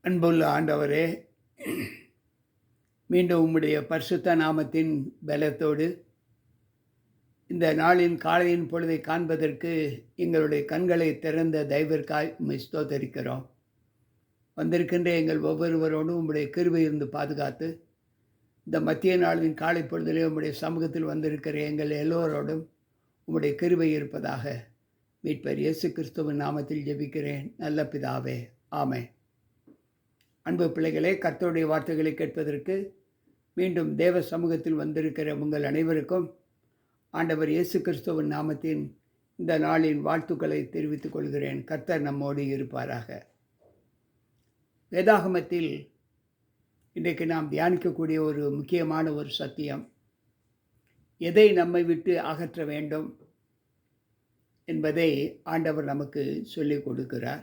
அன்புள்ள ஆண்டவரே, மீண்டும் உம்முடைய பரிசுத்த நாமத்தின் பலத்தோடு இந்த நாளின் காலையின் பொழுதை காண்பதற்கு எங்களுடைய கண்களை திறந்த தயவிற்காய் உம்மை ஸ்தோத்தரிக்கிறோம். வந்திருக்கின்ற எங்கள் ஒவ்வொருவரோடும் உம்முடைய கிருபை இருந்து பாதுகாத்து, இந்த மத்திய நாளின் காலை பொழுதிலே உம்முடைய சமூகத்தில் வந்திருக்கிற எங்கள் எல்லோரோடும் உம்முடைய கிருபை இருப்பதாக மீட்பர் இயேசு கிறிஸ்துவின் நாமத்தில் ஜெபிக்கிறேன் நல்ல பிதாவே, ஆமென். அன்பு பிள்ளைகளே, கர்த்தருடைய வார்த்தைகளை கேட்பதற்கு மீண்டும் தேவ சமூகத்தில் வந்திருக்கிற உங்கள் அனைவருக்கும் ஆண்டவர் இயேசு கிறிஸ்துவின் நாமத்தின் இந்த நாளின் வாழ்த்துக்களை தெரிவித்துக் கொள்கிறேன். கர்த்தர் நம்மோடு இருப்பாராக. வேதாகமத்தில் இன்றைக்கு நாம் தியானிக்கக்கூடிய ஒரு முக்கியமான ஒரு சத்தியம், எதை நம்மை விட்டு அகற்ற வேண்டும் என்பதை ஆண்டவர் நமக்கு சொல்லிக் கொடுக்கிறார்.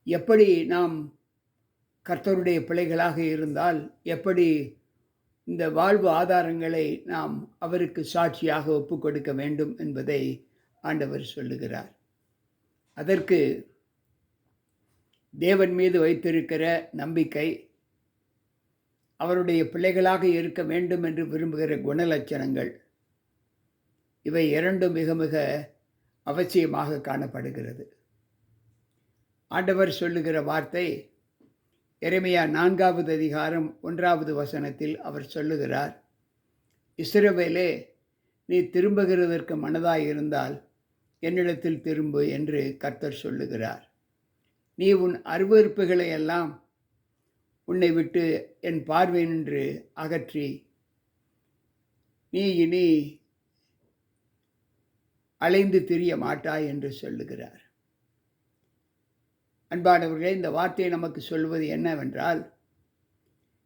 எப்படி நாம் கர்த்தருடைய பிள்ளைகளாக இருந்தால் எப்படி இந்த வாழ்வு ஆதாரங்களை நாம் அவருக்கு சாட்சியாக ஒப்புக் கொடுக்க வேண்டும் என்பதை ஆண்டவர் சொல்லுகிறார். அதற்கு தேவன் மீது வைத்திருக்கிற நம்பிக்கை, அவருடைய பிள்ளைகளாக இருக்க வேண்டும் என்று விரும்புகிற குணலட்சணங்கள், இவை இரண்டும் மிக மிக அவசியமாக காணப்படுகிறது. ஆண்டவர் சொல்லுகிற வார்த்தை எரேமியா 4வது அதிகாரம் 1வது வசனத்தில் அவர் சொல்லுகிறார், இஸ்ரவேலே, நீ திரும்புகிறதற்கு மனதாயிருந்தால் என்னிடத்தில் திரும்பு என்று கர்த்தர் சொல்லுகிறார். நீ உன் அருவருப்புகளை எல்லாம் உன்னை விட்டு என் பார்வை நின்று அகற்றி நீ இனி அலைந்து திரிய மாட்டாய் என்று சொல்லுகிறார். அன்பானவர்களே, இந்த வார்த்தையை நமக்கு சொல்வது என்னவென்றால்,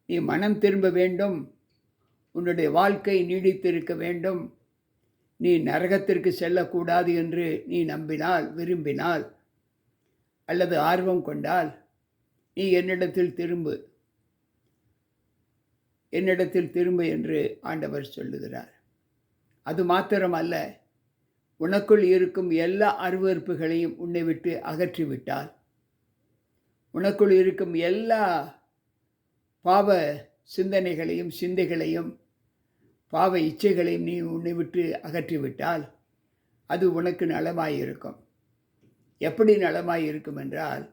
நீ மனம் திரும்ப வேண்டும், உன்னுடைய வாழ்க்கை நீடித்திருக்க வேண்டும், நீ நரகத்திற்கு செல்லக்கூடாது என்று நீ நம்பினால், விரும்பினால் அல்லது ஆர்வம் கொண்டால் நீ என்னிடத்தில் திரும்பு என்று ஆண்டவர் சொல்லுகிறார். அது மாத்திரமல்ல, உனக்குள் இருக்கும் எல்லா அருவருப்புகளையும் உன்னை விட்டு அகற்றிவிட்டால், உனக்குள் இருக்கும் எல்லா பாவ சிந்தைகளையும் பாவ இச்சைகளையும் நீ உன்னை விட்டு அகற்றிவிட்டால் அது உனக்கு நலமாயிருக்கும். எப்படி நலமாயிருக்கும் என்றால்,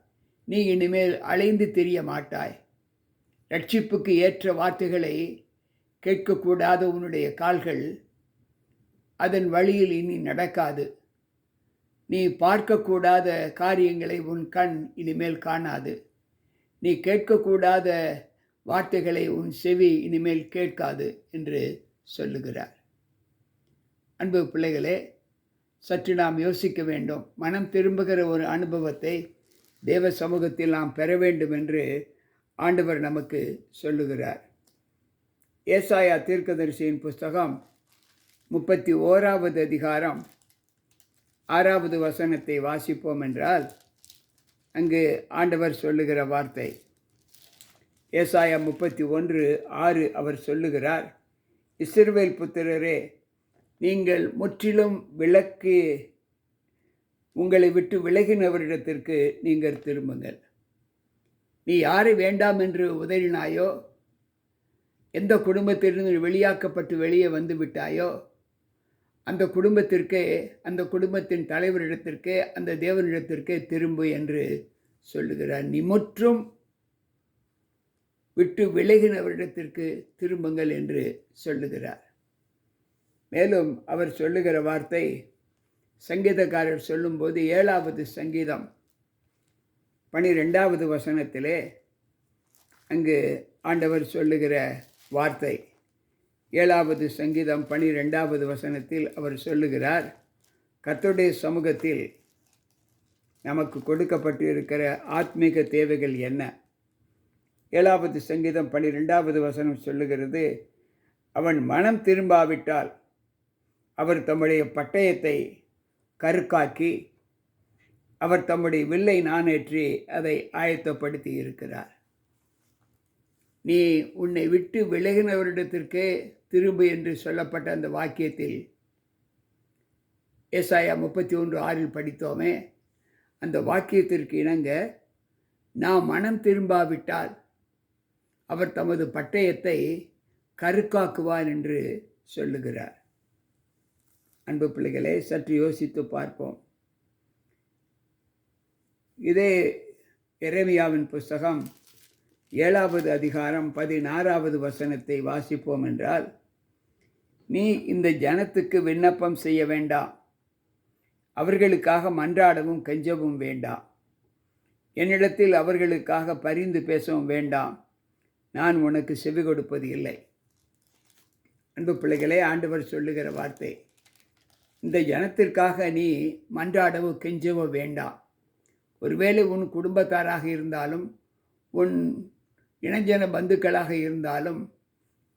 நீ இனிமேல் அலைந்து திரிய மாட்டாய். ரட்சிப்புக்கு ஏற்ற வார்த்தைகளை கேட்கக்கூடாத உன்னுடைய கால்கள் அதன் வழியில் இனி நடக்காது. நீ பார்க்கக்கூடாத காரியங்களை உன் கண் இனிமேல் காணாது. நீ கேட்கக்கூடாத வார்த்தைகளை உன் செவி இனிமேல் கேட்காது என்று சொல்லுகிறார். அன்பு பிள்ளைகளே, சற்று நாம் யோசிக்க வேண்டும். மனம் திரும்புகிற ஒரு அனுபவத்தை தேவ சமூகத்தில் நாம் பெற வேண்டும் என்று ஆண்டவர் நமக்கு சொல்லுகிறார். ஏசாயா தீர்க்கதரிசியின் புஸ்தகம் 31வது அதிகாரம் 6வது வசனத்தை வாசிப்போம் என்றால், அங்கு ஆண்டவர் சொல்லுகிற வார்த்தை, ஏசாயா 31:6 அவர் சொல்லுகிறார், இஸ்ரவேல் புத்திரரே, நீங்கள் முற்றிலும் உங்களை விட்டு விலகினவரிடத்திற்கு நீங்கள் திரும்புங்கள். நீ யாரை வேண்டாம் என்று உதறினாயோ, எந்த குடும்பத்திலிருந்து வெளியாக்கப்பட்டு வெளியே வந்து விட்டாயோ, அந்த குடும்பத்திற்கே, அந்த குடும்பத்தின் தலைவரிடத்திற்கே, அந்த தேவனிடத்திற்கே திரும்பு என்று சொல்லுகிறார். நீ முற்றும் விட்டு விலகினவரிடத்திற்கு திரும்புங்கள் என்று சொல்லுகிறார். மேலும் அவர் சொல்லுகிற வார்த்தை, சங்கீதக்காரர் சொல்லும்போது 7வது சங்கீதம் 12வது வசனத்திலே அங்கு ஆண்டவர் சொல்லுகிற வார்த்தை, 7வது சங்கீதம் 12வது வசனத்தில் அவர் சொல்லுகிறார், கர்த்தருடைய சமூகத்தில் நமக்கு கொடுக்கப்பட்டு இருக்கிற ஆத்மீக தேவைகள் என்ன? 7வது சங்கீதம் 12வது வசனம் சொல்லுகிறது, அவன் மனம் திரும்பாவிட்டால் அவர் தம்முடைய பட்டயத்தை கருக்காக்கி அவர் தம்முடைய வில்லை நாணேற்றி அதை ஆயத்தப்படுத்தி இருக்கிறார். நீ உன்னை விட்டு விலகினவரிடத்திற்கே திரும்பு என்று சொல்லப்பட்ட அந்த வாக்கியத்தில் ஏசாயா 31:6 படித்தோமே, அந்த வாக்கியத்திற்கு இணங்க நாம் மனம் திரும்பாவிட்டால் அவர் தமது பட்டயத்தை கருக்காக்குவார் என்று சொல்லுகிறார். அன்பு பிள்ளைகளே, சற்று யோசித்து பார்ப்போம். இதே எரேமியாவின் புஸ்தகம் 7வது அதிகாரம் 16வது வசனத்தை வாசிப்போம் என்றால், நீ இந்த ஜனத்துக்கு விண்ணப்பம் செய்ய வேண்டாம், அவர்களுக்காக மன்றாடவும் கெஞ்சவும் வேண்டாம், என்னிடத்தில் அவர்களுக்காக பரிந்து பேசவும் வேண்டாம், நான் உனக்கு செவி கொடுப்பது இல்லை. அன்பு பிள்ளைகளே, ஆண்டவர் சொல்லுகிற வார்த்தை, இந்த ஜனத்திற்காக நீ மன்றாடவோ கெஞ்சவோ வேண்டாம். ஒருவேளை உன் குடும்பத்தாராக இருந்தாலும் உன் இனஜன பந்துக்களாக இருந்தாலும்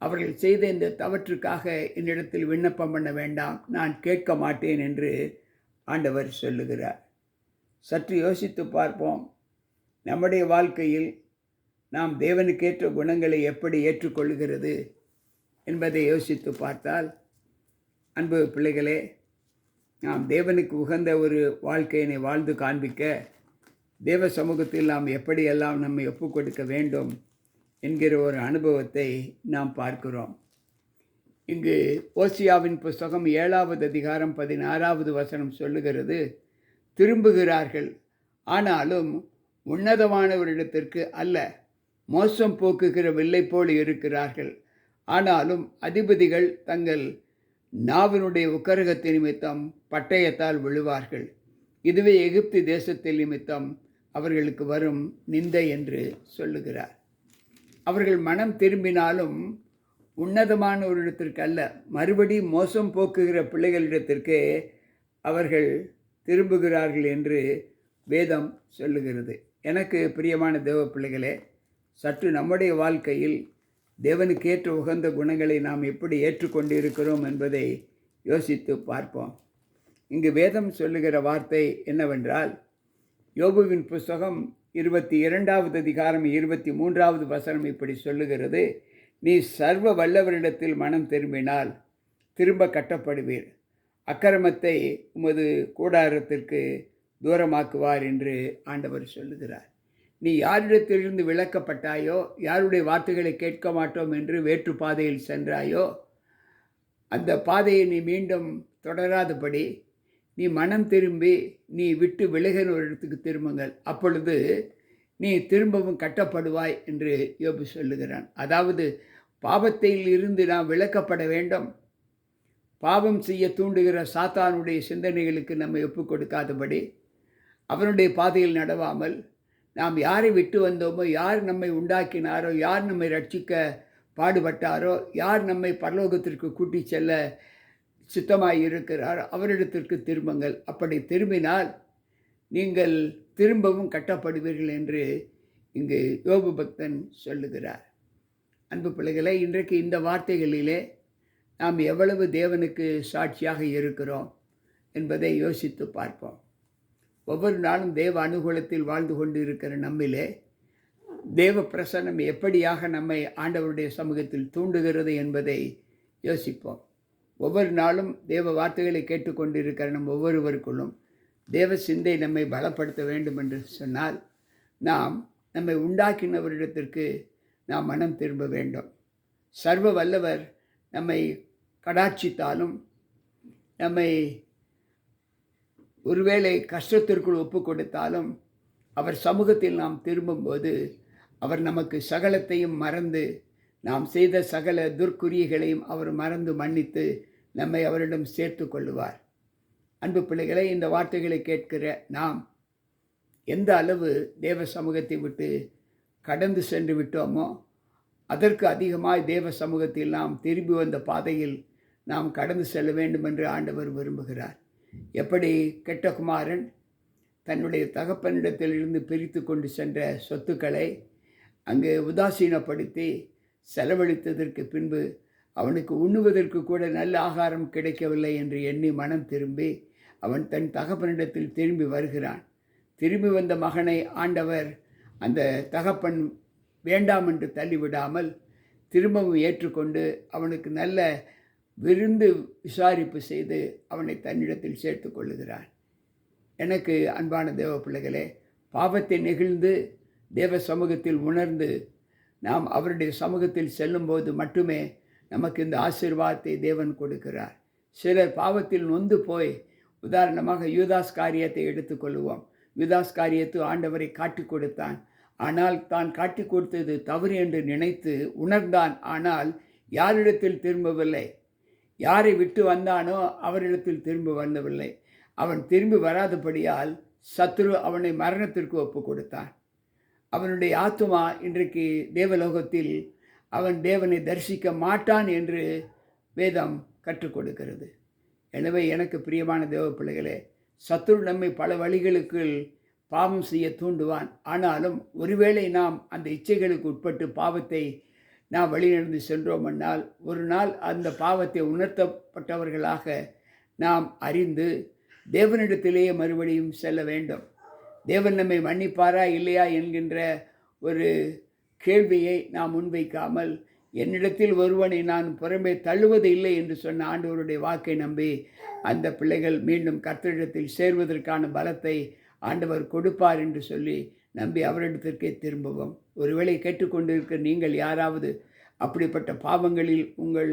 அவர்கள் செய்த இந்த தவற்றுக்காக என்னிடத்தில் விண்ணப்பம் பண்ண வேண்டாம், நான் கேட்க மாட்டேன் என்று ஆண்டவர் சொல்லுகிறார். சற்று யோசித்து பார்ப்போம். நம்முடைய வாழ்க்கையில் நாம் தேவனுக்கேற்ற குணங்களை எப்படி ஏற்றுக்கொள்கிறது என்பதை யோசித்து பார்த்தால், அன்பு பிள்ளைகளே, நாம் தேவனுக்கு உகந்த ஒரு வாழ்க்கையினை வாழ்ந்து காண்பிக்க தேவ சமூகத்தில் நாம் எப்படியெல்லாம் நம்மை ஒப்புக் கொடுக்க வேண்டும் என்கிற ஒரு அனுபவத்தை நாம் பார்க்கிறோம். இங்கு ஓசியாவின் புஸ்தகம் 7வது அதிகாரம் 16வது வசனம் சொல்லுகிறது, திரும்புகிறார்கள், ஆனாலும் உன்னதமானவரிடத்திற்கு அல்ல, மோசம் போக்குகிற வில்லை போல் இருக்கிறார்கள், ஆனாலும் அதிபதிகள் தங்கள் நாவினுடைய உக்கரகத்தை நிமித்தம் பட்டயத்தால் விழுவார்கள், இதுவே எகிப்து தேசத்தில் நிமித்தம் அவர்களுக்கு வரும் நிந்தை என்று சொல்லுகிறார். அவர்கள் மனம் திரும்பினாலும் உன்னதமான ஒரு இடத்திற்கு அல்ல, மறுபடி மோசம் போக்குகிற பிள்ளைகளிடத்திற்கு அவர்கள் திரும்புகிறார்கள் என்று வேதம் சொல்லுகிறது. எனக்கு பிரியமான தேவ பிள்ளைகளே, சற்று நம்முடைய வாழ்க்கையில் தேவனுக்கேற்ற உகந்த குணங்களை நாம் எப்படி ஏற்றுக்கொண்டு இருக்கிறோம் என்பதை யோசித்து பார்ப்போம். இங்கு வேதம் சொல்லுகிற வார்த்தை என்னவென்றால், யோபுவின் புஸ்தகம் 22வது அதிகாரம் 23வது வசனம் இப்படி சொல்லுகிறது, நீ சர்வ வல்லவரிடத்தில் மனம் திரும்பினால் திரும்ப கட்டப்படுவீர், அக்கிரமத்தை உமது கூடாரத்திற்கு தூரமாக்குவார் என்று ஆண்டவர் சொல்லுகிறார். நீ யாரிடத்திலிருந்து விலக்கப்பட்டாயோ, யாருடைய வார்த்தைகளை கேட்க மாட்டோம் என்று வேற்று பாதையில் சென்றாயோ, அந்த பாதையை நீ மீண்டும் தொடராதபடி நீ மனம் திரும்பி நீ விட்டு விலகின ஒரு இடத்துக்கு திரும்புங்கள், அப்பொழுது நீ திரும்பவும் கட்டப்படுவாய் என்று யோபு சொல்லுகிறான். அதாவது பாவத்தில் இருந்து நாம் விலக்கப்பட வேண்டும். பாவம் செய்ய தூண்டுகிற சாத்தானுடைய சிந்தனைகளுக்கு நம்மை ஒப்புக் கொடுக்காதபடி, அவனுடைய பாதையில் நடவாமல், நாம் யாரை விட்டு வந்தோமோ, யார் நம்மை உண்டாக்கினாரோ, யார் நம்மை ரட்சிக்க பாடுபட்டாரோ, யார் நம்மை பரலோகத்திற்கு கூட்டி செல்ல சித்தமாய் இருக்கிறார், அவரிடத்திற்கு திரும்புங்கள். அப்படி திரும்பினால் நீங்கள் திரும்பவும் கட்டப்படுவீர்கள் என்று இங்கு யோபு பக்தன் சொல்லுகிறார். அன்பு பிள்ளைகளை, இன்றைக்கு இந்த வார்த்தைகளிலே நாம் எவ்வளவு தேவனுக்கு சாட்சியாக இருக்கிறோம் என்பதை யோசித்து பார்ப்போம். ஒவ்வொரு நாளும் தேவ அனுகூலத்தில் வாழ்ந்து கொண்டு இருக்கிற நம்மிலே தேவ பிரசன்னம் எப்படியாக நம்மை ஆண்டவருடைய சமூகத்தில் தூண்டுகிறது என்பதை யோசிப்போம். ஒவ்வொரு நாளும் தேவ வார்த்தைகளை கேட்டுக்கொண்டிருக்கிற நம் ஒவ்வொருவருக்குள்ளும் தேவ சிந்தை நம்மை பலப்படுத்த வேண்டும் என்று சொன்னால், நாம் நம்மை உண்டாக்கினவரிடத்திற்கு நாம் மனம் திரும்ப வேண்டும். சர்வ வல்லவர் நம்மை கடாட்சித்தாலும், நம்மை ஒருவேளை கஷ்டத்திற்குள் ஒப்பு கொடுத்தாலும், அவர் சமூகத்தில் நாம் திரும்பும்போது அவர் நமக்கு சகலத்தையும் மறந்து, நாம் செய்த சகல துர்க்குரியங்களையும் அவர் மறந்து மன்னித்து நம்மை அவரிடம் சேர்த்து கொள்ளுவார். அன்பு பிள்ளைகளை, இந்த வார்த்தைகளை கேட்கிற நாம் எந்த அளவு தேவ சமூகத்தை விட்டு கடந்து சென்று விட்டோமோ, அதற்கு அதிகமாய் தேவ சமூகத்தில் நாம் திரும்பி வந்த பாதையில் நாம் கடந்து செல்ல வேண்டும் என்று ஆண்டவர் விரும்புகிறார். எப்படி கெட்ட குமாரன் தன்னுடைய தகப்பனிடத்திலிருந்து பிரித்து கொண்டு சென்ற சொத்துக்களை அங்கு உதாசீனப்படுத்தி செலவழித்ததற்கு பின்பு அவனுக்கு உண்ணுவதற்கு கூட நல்ல ஆகாரம் கிடைக்கவில்லை என்று எண்ணி மனம் திரும்பி அவன் தன் தகப்பனிடத்தில் திரும்பி வருகிறான். திரும்பி வந்த மகனை ஆண்டவர் அந்த தகப்பன் வேண்டாம் என்று தள்ளிவிடாமல் திரும்பவும் ஏற்றுக்கொண்டு அவனுக்கு நல்ல விருந்து விசாரிப்பு செய்து அவனை தன்னிடத்தில் சேர்த்து கொள்ளுகிறான். எனக்கு அன்பான தேவ பிள்ளைகளே, பாவத்தை நெகிழ்ந்து தேவ சமூகத்தில் உணர்ந்து நாம் அவருடைய சமூகத்தில் செல்லும்போது மட்டுமே நமக்கு இந்த ஆசீர்வாதத்தை தேவன் கொடுக்கிறார். சிலர் பாவத்தில் நொந்து போய், உதாரணமாக யூதாஸ் காரியத்தை எடுத்துக்கொள்வோம். யூதாஸ் காரியத்து ஆண்டவரை காட்டி கொடுத்தான். ஆனால் தான் காட்டி கொடுத்தது தவறு என்று நினைத்து உணர்ந்தான். ஆனால் யாரிடத்தில் திரும்பவில்லை. யாரை விட்டு வந்தானோ அவரிடத்தில் திரும்ப வரவில்லை. அவன் திரும்பி வராதபடியால் சத்துரு அவனை மரணத்திற்கு ஒப்பு கொடுத்தான். அவனுடைய ஆத்துமா இன்றைக்கு தேவலோகத்தில் அவன் தேவனை தரிசிக்க மாட்டான் என்று வேதம் கற்றுக் கொடுக்கிறது. எனவே எனக்கு பிரியமான தேவ பிள்ளைகளே, சத்துரு நம்மை பல வழிகளுக்கு பாவம் செய்ய தூண்டுவான். ஆனாலும் ஒருவேளை நாம் அந்த இச்சைகளுக்கு உட்பட்டு பாவத்தை நாம் வழிநடந்து சென்றோமென்றால், ஒரு நாள் அந்த பாவத்தை உணர்த்தப்பட்டவர்களாக நாம் அறிந்து தேவனிடத்திலேயே மறுபடியும் செல்ல வேண்டும். தேவன் நம்மை மன்னிப்பாரா இல்லையா என்கின்ற ஒரு கேள்வியை நாம் முன்வைக்காமல், என்னிடத்தில் ஒருவனை நான் புறம்பே தள்ளுவது இல்லை என்று சொன்ன ஆண்டவருடைய வாக்கை நம்பி அந்த பிள்ளைகள் மீண்டும் கர்த்தரிடத்தில் சேர்வதற்கான பலத்தை ஆண்டவர் கொடுப்பார் என்று சொல்லி நம்பி அவரிடத்திற்கே திரும்பவும். ஒருவேளை கேட்டுக்கொண்டிருக்க நீங்கள் யாராவது அப்படிப்பட்ட பாவங்களில் உங்கள்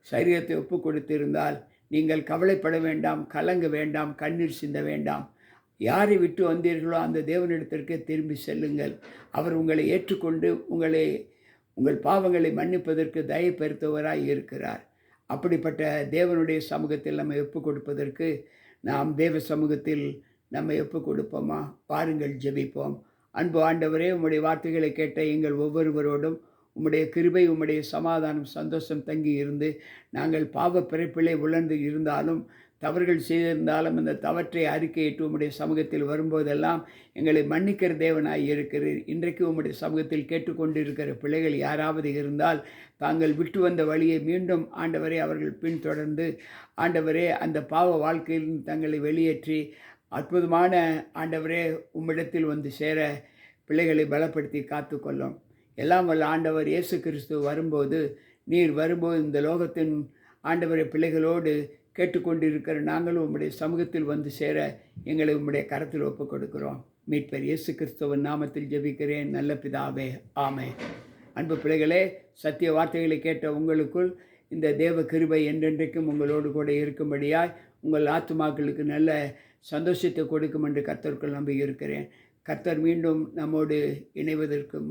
சரீரத்தை ஒப்பு கொடுத்திருந்தால் நீங்கள் கவலைப்பட வேண்டாம், கலங்க வேண்டாம், கண்ணீர் சிந்த வேண்டாம். யாரை விட்டு வந்தீர்களோ அந்த தேவனிடத்திற்கே திரும்பி செல்லுங்கள். அவர் உங்களை ஏற்றுக்கொண்டு உங்கள் பாவங்களை மன்னிப்பதற்கு தயை பெருத்தவராய் இருக்கிறார். அப்படிப்பட்ட தேவனுடைய சமூகத்தில் நம்மை ஒப்புக் கொடுப்பதற்கு நாம் தேவ சமூகத்தில் நம்மை ஒப்புக் கொடுப்போமா? பாருங்கள், ஜெபிப்போம். அன்பு ஆண்டவரே, உம்முடைய வார்த்தைகளை கேட்ட எங்கள் ஒவ்வொருவரோடும் உம்முடைய கிருபை, உம்முடைய சமாதானம், சந்தோஷம் தங்கி இருந்து, நாங்கள் பாவ பிறப்பிலே உழந்து இருந்தாலும், தவறுகள் செய்திருந்தாலும் அந்த தவற்றை அறிக்கையிட்டு உம்முடைய சமூகத்தில் வரும்போதெல்லாம் எங்களை மன்னிக்கிற தேவனாய் இருக்கிறீர். இன்றைக்கு உம்முடைய சமூகத்தில் கேட்டுக்கொண்டிருக்கிற பிள்ளைகள் யாராவது இருந்தால், தாங்கள் விட்டு வந்த வழியை மீண்டும் ஆண்டவரே அவர்கள் பின்தொடர்ந்து, ஆண்டவரே அந்த பாவ வாழ்க்கையில் தங்களை வெளியேற்றி அற்புதமான ஆண்டவரே உம்மிடத்தில் வந்து சேர பிள்ளைகளை பலப்படுத்தி காத்துக்கொள்ளும். எல்லாம் வல்ல ஆண்டவர் இயேசு கிறிஸ்து வரும்போது, நீர் வரும்போது இந்த லோகத்தின் ஆண்டவரை பிள்ளைகளோடு கேட்டுக்கொண்டிருக்கிற நாங்களும் உம்முடைய சமூகத்தில் வந்து சேர எங்களை உம்முடைய கரத்தில் ஒப்புக் கொடுக்கிறோம். மீட்பர் இயேசு கிறிஸ்துவின் நாமத்தில் ஜெபிக்கிறேன் நல்ல பிதாவே, ஆமென். அன்பு பிள்ளைகளே, சத்திய வார்த்தைகளை கேட்ட உங்களுக்குள் இந்த தேவ கிருபை என்றென்றைக்கும் உங்களோடு கூட இருக்கும்படியாய் உங்கள் ஆத்துமாக்களுக்கு நல்ல சந்தோஷத்தை கொடுக்கும் என்று கர்த்தருக்குள் நம்பி இருக்கிறேன். கர்த்தர் மீண்டும் நம்மோடு இணைவதற்கும்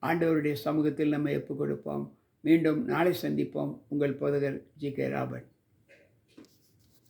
ஆண்டவருடைய சமூகத்தில் நம்மை ஒப்புக் கொடுப்போம். மீண்டும் நாளை சந்திப்போம். உங்கள் போதகர் ஜி.கே. ராபர்ட்.